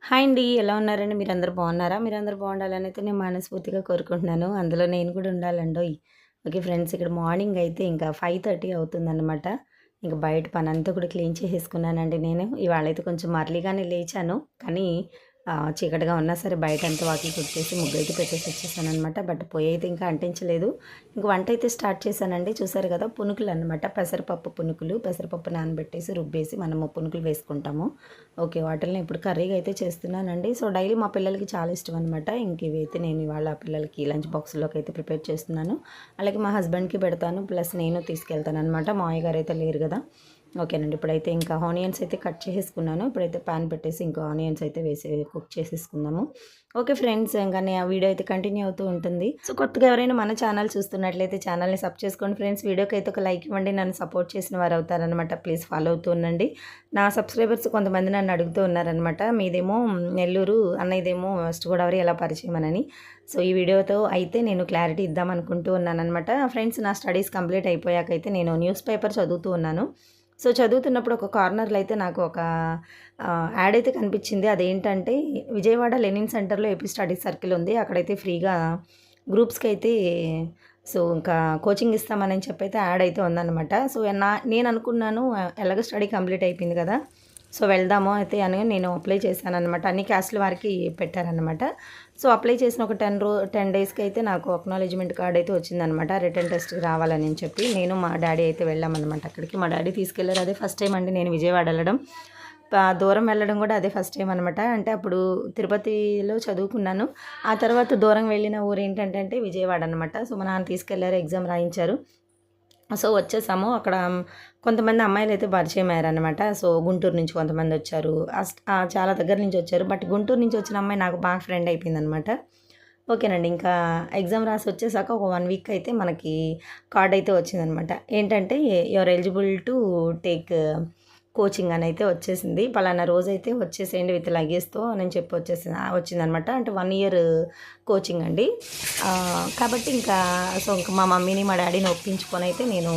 Hi అండి. ఎలా ఉన్నారండి? మీరందరూ బాగున్నారా? మీరందరూ బాగుండాలని అయితే నేను మనస్ఫూర్తిగా కోరుకుంటున్నాను. అందులో నేను కూడా ఉండాలండోయ్. ఓకే ఫ్రెండ్స్, ఇక్కడ మార్నింగ్ అయితే ఇంకా 5:30 అవుతుందన్నమాట. ఇంక బయట పనంతా కూడా క్లీన్ చేసేసుకున్నానండి నేను. ఇవాళైతే కొంచెం అర్లీగానే లేచాను. కానీ చీకటిగా ఉన్నా సరే బయటంతా వాకిలి తుడిచేసి ముగ్గైతే పెట్టేసి వచ్చేసాననమాట. బట్ పొయ్యయితే ఇంకా అంటించలేదు. ఇంక వంట అయితే స్టార్ట్ చేశానండి. చూసారు కదా, పునుకులనమాట. పెసరపప్పు పునుకులు. పెసరపప్పు నానబెట్టేసి రుబ్బేసి మనము పునుకులు వేసుకుంటాము. ఓకే, వాటిల్ని ఇప్పుడు కర్రీగా అయితే చేస్తున్నానండి. సో డైలీ మా పిల్లలకి చాలా ఇష్టం అనమాట. ఇంక ఇవైతే నేను ఇవాళ పిల్లలకి లంచ్ బాక్స్‌లోకి అయితే ప్రిపేర్ చేస్తున్నాను. అలాగే మా హస్బెండ్‌కి పెడతాను. ప్లస్ నేను తీసుకెళ్తాననమాట. మావయ్య గారు అయితే లేరు కదా. ఓకేనండి. ఇప్పుడైతే ఇంకా ఆనియన్స్ అయితే కట్ చేసేసుకున్నాను. ఇప్పుడైతే పాన్ పెట్టేసి ఇంకా ఆనియన్స్ అయితే వేసి కుక్ చేసేసుకుందాము. ఓకే ఫ్రెండ్స్, ఇంకా ఆ వీడియో అయితే కంటిన్యూ అవుతూ ఉంటుంది. సో కొత్తగా ఎవరైనా మన ఛానల్ చూస్తున్నట్లయితే ఛానల్ని సబ్ చేసుకోండి ఫ్రెండ్స్. వీడియోకి అయితే ఒక లైక్ ఇవ్వండి. నన్ను సపోర్ట్ చేసిన వారు అవుతారనమాట. ప్లీజ్ ఫాలో అవుతూ ఉండండి. నా సబ్స్క్రైబర్స్ కొంతమంది నన్ను అడుగుతూ ఉన్నారనమాట. మీదేమో నెల్లూరు, అన్నయ్యదేమో వెస్ట్ గోదావరి, ఎలా పరిచయమనని. సో ఈ వీడియోతో అయితే నేను క్లారిటీ ఇద్దాం అనుకుంటూ ఉన్నానమాట. ఫ్రెండ్స్, నా స్టడీస్ కంప్లీట్ అయిపోయాకైతే నేను న్యూస్ పేపర్ చదువుతూ ఉన్నాను. సో చదువుతున్నప్పుడు ఒక కార్నర్‌లో అయితే నాకు ఒక యాడ్ అయితే కనిపించింది. అదేంటంటే విజయవాడ లెనిన్ సెంటర్‌లో ఏపీ స్టడీస్ సర్కిల్ ఉంది. అక్కడైతే ఫ్రీగా గ్రూప్స్‌కి అయితే సో ఇంకా కోచింగ్ ఇస్తామని చెప్పైతే యాడ్ అయితే ఉందన్నమాట. సో నేను అనుకున్నాను, ఎలాగో స్టడీ కంప్లీట్ అయిపోయింది కదా, సో వెళ్దాము అయితే అని నేను అప్లై చేశాననమాట. అన్ని క్యాస్ట్‌ల వారికి పెట్టారనమాట. సో అప్లై చేసిన ఒక 10 డేస్‌కి అయితే నాకు అక్నాలెడ్జ్‌మెంట్ కార్డ్ అయితే వచ్చిందనమాట. రిటర్న్ టెస్ట్‌కి రావాలని చెప్పి నేను మా డ్యాడీ అయితే వెళ్ళామన్నమాట అక్కడికి. మా డ్యాడీ తీసుకెళ్లారు. అదే ఫస్ట్ టైం అండి నేను విజయవాడ వెళ్ళడం. దూరం వెళ్ళడం కూడా అదే ఫస్ట్ టైం అనమాట. అంటే అప్పుడు తిరుపతిలో చదువుకున్నాను. ఆ తర్వాత దూరం వెళ్ళిన ఊరు ఏంటంటే విజయవాడ అనమాట. సో మా నాన్న తీసుకెళ్లారు, ఎగ్జామ్ రాయించారు. సో వచ్చేసాము. అక్కడ కొంతమంది అమ్మాయిలైతే పరిచయమయ్యారనమాట. సో గుంటూరు నుంచి కొంతమంది వచ్చారు. చాలా దగ్గర నుంచి వచ్చారు. బట్ గుంటూరు నుంచి వచ్చిన అమ్మాయి నాకు బాగా ఫ్రెండ్ అయిపోయిందనమాట. ఓకేనండి. ఇంకా ఎగ్జామ్ రాసి వచ్చేసాక ఒక 1 వీక్ అయితే మనకి కార్డ్ అయితే వచ్చిందనమాట. ఏంటంటే you are eligible to take coaching అని అయితే వచ్చేసింది. పలానా రోజైతే వచ్చేసేయండి విత్ లగేజ్‌తో అని చెప్పి వచ్చిందనమాట. అంటే 1 ఇయర్ కోచింగ్ అండి. కాబట్టి ఇంకా సో ఇంక మా మమ్మీని మా డ్యాడీని ఒప్పించుకొని అయితే నేను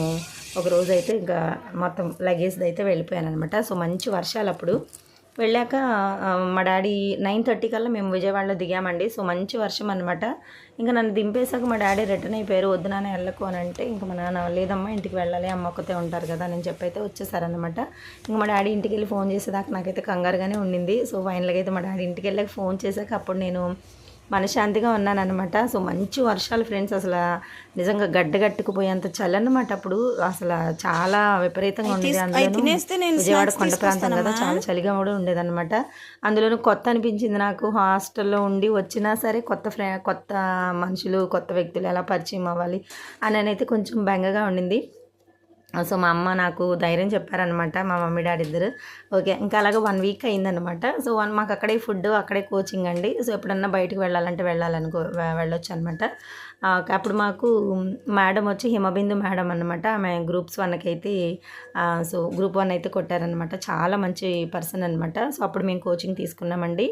ఒక రోజైతే ఇంకా మొత్తం లగేజ్‌ది అయితే వెళ్ళిపోయాననమాట. సో మంచి వర్షాలప్పుడు. వెళ్ళాక మా డ్యాడీ 9:30 కల్లా మేము విజయవాడలో దిగామండి. సో మంచి వర్షం అనమాట. ఇంక నన్ను దింపేసాక మా డ్యాడీ రిటర్న్ అయిపోయారు. వద్దు నాన్న వెళ్ళకు అని అంటే, ఇంక మా నాన్న లేదమ్మా ఇంటికి వెళ్ళాలి, అమ్మ ఒక్కతే ఉంటారు కదా అని చెప్పి అయితే వచ్చేసారనమాట. ఇంక మా డ్యాడీ ఇంటికి వెళ్ళి ఫోన్ చేసేదాకా నాకైతే కంగారుగానే ఉండింది. సో ఫైనల్గా అయితే మా డ్యాడీ ఇంటికి వెళ్ళాక ఫోన్ చేశాక అప్పుడు నేను మనశ్శాంతిగా ఉన్నాననమాట. సో మంచి వర్షాలు ఫ్రెండ్స్, అసలు నిజంగా గడ్డగట్టుకుపోయేంత చలనమాట అప్పుడు. అసలు చాలా విపరీతంగా ఉండేది. అందులోనూ విజయవాడ కొండ ప్రాంతం కదా, చాలా చలిగా కూడా ఉండేదన్నమాట. అందులోనూ కొత్త అనిపించింది నాకు. హాస్టల్లో ఉండి వచ్చినా సరే కొత్త మనుషులు, కొత్త వ్యక్తులు ఎలా పరిచయం అవ్వాలి అని అయితే కొంచెం బెంగగా ఉండింది. సో మా అమ్మ నాకు ధైర్యం చెప్పారనమాట, మా మమ్మీ డాడీ ఇద్దరు. ఓకే, ఇంకా అలాగే 1 వీక్ అయిందనమాట. సో మాకు అక్కడే ఫుడ్, అక్కడే కోచింగ్ అండి. సో ఎప్పుడన్నా బయటకు వెళ్ళాలంటే వెళ్ళొచ్చు అనమాట. అప్పుడు మాకు మేడం వచ్చి హిమబిందు మేడం అనమాట. ఆమె గ్రూప్స్ 1కి అయితే సో గ్రూప్ 1 అయితే కొట్టారనమాట. చాలా మంచి పర్సన్ అనమాట. సో అప్పుడు మేము కోచింగ్ తీసుకున్నామండి.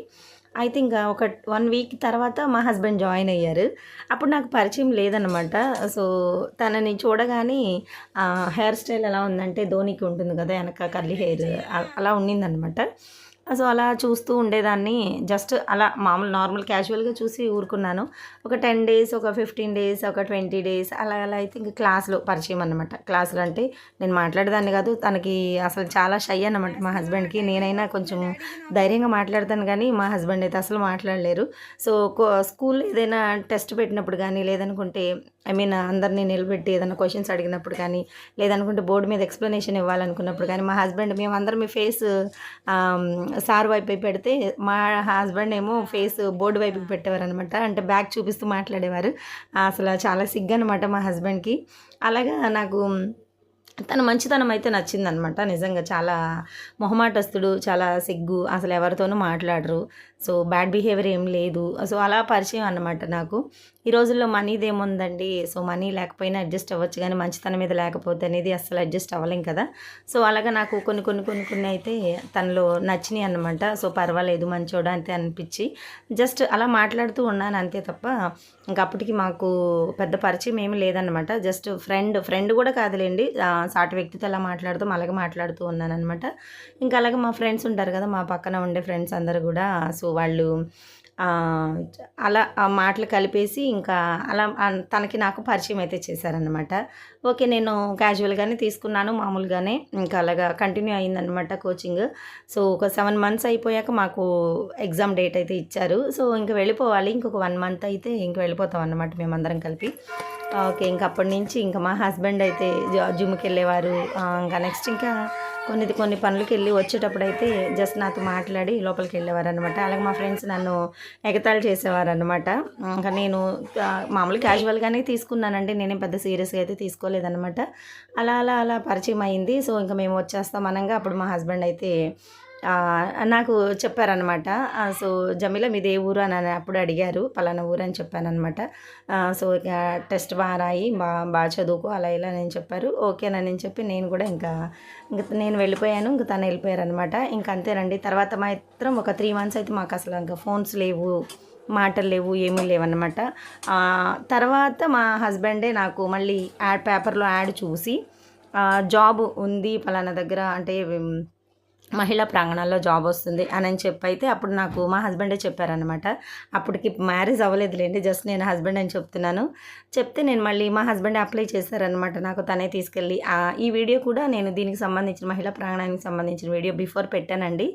అయితే ఇంకా ఒక 1 వీక్ తర్వాత మా హస్బెండ్ జాయిన్ అయ్యారు. అప్పుడు నాకు పరిచయం లేదనమాట. సో తనని చూడగానే హెయిర్ స్టైల్ ఎలా ఉందంటే ధోనికి ఉంటుంది కదా వెనక కర్లీ హెయిర్, అలా ఉండిందనమాట. సో అలా చూస్తూ ఉండేదాన్ని. జస్ట్ అలా మామూలు నార్మల్ క్యాజువల్గా చూసి ఊరుకున్నాను. ఒక 10 డేస్, ఒక 15 డేస్, ఒక 20 డేస్ అలా అలా అయితే ఇంక క్లాస్లో పరిచయం అనమాట. క్లాసులో అంటే నేను మాట్లాడేదాన్ని కాదు. తనకి అసలు చాలా షై అనమాట మా హస్బెండ్కి. నేనైనా కొంచెం ధైర్యంగా మాట్లాడతాను కానీ మా హస్బెండ్ అయితే అసలు మాట్లాడలేరు. సో స్కూల్లో ఏదైనా టెస్ట్ పెట్టినప్పుడు కానీ, లేదనుకుంటే అందరినీ నిలబెట్టి ఏదైనా క్వశ్చన్స్ అడిగినప్పుడు కానీ, లేదనుకుంటే బోర్డు మీద ఎక్స్ప్లెనేషన్ ఇవ్వాలనుకున్నప్పుడు కానీ, మా హస్బెండ్ మేమందరం మీ ఫేస్ సార్ వైపు పెడితే మా హస్బెండ్ ఏమో ఫేస్ బోర్డు వైపుకి పెట్టేవారనమాట. అంటే బ్యాక్ చూపిస్తూ మాట్లాడేవారు. అసలు చాలా సిగ్గనమాట మా హస్బెండ్కి. అలాగా నాకు తన మంచితనం అయితే నచ్చిందనమాట. నిజంగా చాలా మొహమాటస్తుడు, చాలా సిగ్గు, అసలు ఎవరితోనూ మాట్లాడరు. సో బ్యాడ్ బిహేవియర్ ఏం లేదు. సో అలా పరిచయం అన్నమాట నాకు. ఈ రోజుల్లో మనీదేముందండి. సో మనీ లేకపోయినా అడ్జస్ట్ అవ్వచ్చు కానీ మంచితనం మీద లేకపోతే అనేది అస్సలు అడ్జస్ట్ అవ్వలేం కదా. సో అలాగా నాకు కొన్ని అయితే తనలో నచ్చినాయి అన్నమాట. సో పర్వాలేదు, మంచోడు అంతే అనిపించి జస్ట్ అలా మాట్లాడుతూ ఉన్నాను అంతే తప్ప ఇంక అప్పటికి మాకు పెద్ద పరిచయం ఏమీ లేదన్నమాట. జస్ట్ ఫ్రెండ్ కూడా కాదులేండి. సాటి వ్యక్తితో ఎలా మాట్లాడుతామో అలాగే మాట్లాడుతూ ఉన్నాననమాట. ఇంకా అలాగే మా ఫ్రెండ్స్ ఉంటారు కదా, మా పక్కన ఉండే ఫ్రెండ్స్ అందరూ కూడా సో వాళ్ళు అలా ఆ మాటలు కలిపేసి ఇంకా అలా తనకి నాకు పరిచయం అయితే చేశారనమాట. ఓకే. నేను క్యాజువల్‌గానే తీసుకున్నాను మామూలుగానే. ఇంకా అలాగా కంటిన్యూ అయిందనమాట కోచింగ్. సో ఒక 7 మంత్స్ అయిపోయాక మాకు ఎగ్జామ్ డేట్ అయితే ఇచ్చారు. సో ఇంక వెళ్ళిపోవాలి. ఇంకొక 1 మంత్ అయితే ఇంక వెళ్ళిపోతాం అన్నమాట మేమందరం కలిపి. ఓకే. ఇంక అప్పటి నుంచి ఇంక మా హస్బెండ్ అయితే జిమ్‌కెళ్ళేవారు. ఇంకా నెక్స్ట్ ఇంకా కొన్ని పనులకెళ్ళి వచ్చేటప్పుడైతే జస్ట్ నాతో మాట్లాడి లోపలికెళ్ళేవారనమాట. అలాగే మా ఫ్రెండ్స్ నన్ను ఎగతాళి చేసేవారనమాట. ఇంకా నేను మామూలు క్యాజువల్‌గానే తీసుకున్నానండి. నేనేం పెద్ద సీరియస్‌గా అయితే తీసుకోలేదనమాట. అలా పరిచయం అయింది. సో ఇంక మేము వచ్చేస్తాం అనంగా అప్పుడు మా హస్బెండ్ అయితే నాకు చెప్పారనమాట. సో జమీలా మీది ఏ ఊరు అని అప్పుడు అడిగారు. పలానా ఊరు అని చెప్పాననమాట. సో ఇక టెస్ట్ బాగా రాయి, బాగా చదువుకో అలా ఇలా అని చెప్పారు. ఓకేనని చెప్పి నేను కూడా ఇంక నేను వెళ్ళిపోయాను. ఇంక తను వెళ్ళిపోయారనమాట. ఇంక అంతేనండి. తర్వాత మాత్రం ఒక 3 మంత్స్ అయితే మాకు అసలు ఇంకా ఫోన్స్ లేవు, మాటలు లేవు, ఏమీ లేవన్నమాట. తర్వాత మా హస్బెండే నాకు మళ్ళీ పేపర్‌లో యాడ్ చూసి జాబ్ ఉంది పలానా దగ్గర అంటే మహిళా ప్రాంగణాల్లో జాబ్ వస్తుంది అని చెప్పైతే అప్పుడు నాకు మా హస్బెండే చెప్పారనమాట. అప్పటికి మ్యారేజ్ అవ్వలేదులేండి. జస్ట్ నేను హస్బెండ్ అని చెప్తున్నాను. చెప్తే నేను మళ్ళీ మా హస్బెండ్ అప్లై చేశారనమాట. నాకు తనే తీసుకెళ్ళి ఈ వీడియో కూడా నేను దీనికి సంబంధించిన మహిళా ప్రాంగణానికి సంబంధించిన వీడియో బిఫోర్ పెట్టానండి.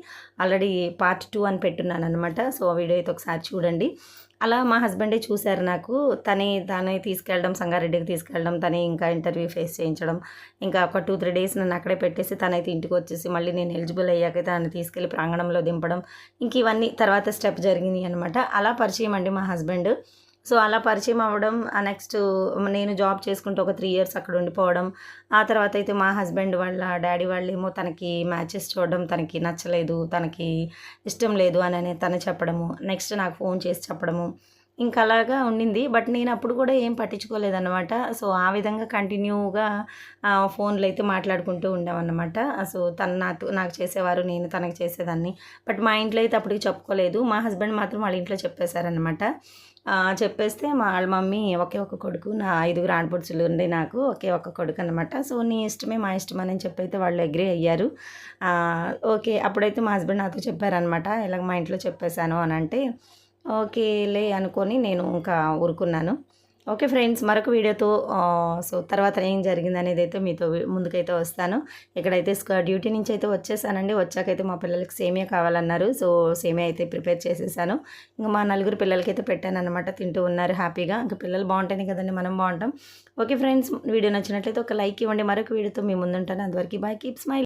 ఆల్రెడీ పార్ట్ 2 అని పెట్టున్నాననమాట. సో ఆ వీడియో అయితే ఒకసారి చూడండి. అలా మా హస్బెండే చూశారు నాకు. తనే తీసుకెళ్ళడం, సంగారెడ్డికి తీసుకెళ్ళడం, తనే ఇంకా ఇంటర్వ్యూ ఫేస్ చేయించడం. ఇంకా ఒక 2-3 డేస్ నన్ను అక్కడే పెట్టేసి తనైతే ఇంటికి వచ్చేసి మళ్ళీ నేను ఎలిజిబుల్ అయ్యాకైతే తనని తీసుకెళ్ళి ప్రాంగణంలో దింపడం. ఇంక ఇవన్నీ తర్వాత స్టెప్ జరిగినాయి అనమాట. అలా పరిచయం అండి మా హస్బెండ్. సో అలా పరిచయం అవ్వడం నెక్స్ట్ నేను జాబ్ చేసుకుంటూ ఒక 3 ఇయర్స్ అక్కడ ఉండిపోవడం. ఆ తర్వాత అయితే మా హస్బెండ్ వాళ్ళ డాడీ వాళ్ళేమో తనకి మ్యాచెస్ చూడడం, తనకి నచ్చలేదు, తనకి ఇష్టం లేదు అని తను చెప్పడము. నెక్స్ట్ నాకు ఫోన్ చేసి చెప్పడము. ఇంకా అలాగా ఉండింది. బట్ నేను అప్పుడు కూడా ఏం పట్టించుకోలేదన్నమాట. సో ఆ విధంగా కంటిన్యూగా ఫోన్‌లో అయితే మాట్లాడుకుంటూ ఉండేవాన్నమాట. సో తను నాకు చేసేవారు, నేను తనకి చేసేదాన్ని. బట్ మా ఇంట్లో అయితే అప్పటికి చెప్పుకోలేదు. మా హస్బెండ్ మాత్రం వాళ్ళ ఇంట్లో చెప్పేశారనమాట. చెప్పేస్తే వాళ్ళ మమ్మీ ఒకే ఒక కొడుకు, నా 5గురు ఆడపడుచులు ఉండే నాకు ఒకే ఒక కొడుకు అనమాట. సో నీ ఇష్టమే మా ఇష్టం అని చెప్పైతే వాళ్ళు అగ్రీ అయ్యారు. ఓకే. అప్పుడైతే మా హస్బెండ్ నాతో చెప్పారనమాట. ఇలాగ మా ఇంట్లో చెప్పేశాను అనంటే ఓకేలే అనుకొని నేను ఇంకా ఊరుకున్నాను. ఓకే ఫ్రెండ్స్, మరొక వీడియోతో సో తర్వాత ఏం జరిగిందనేది అయితే మీతో ముందుకైతే వస్తాను. ఇక్కడైతే డ్యూటీ నుంచి అయితే వచ్చేసానండి. వచ్చాకైతే మా పిల్లలకి సేమియా కావాలన్నారు. సో సేమియా అయితే ప్రిపేర్ చేసేసాను. ఇంకా మా 4 పిల్లలకైతే పెట్టానన్నమాట. తింటూ ఉన్నారు హ్యాపీగా. ఇంకా పిల్లలు బాగుంటేనే కదండి మనం బాగుంటాం. ఓకే ఫ్రెండ్స్, వీడియో నచ్చినట్లయితే ఒక లైక్ ఇవ్వండి. మరొక వీడియోతో మీ ముందుంటాను. అంతవరకు బాయ్, కీప్ స్మైల్.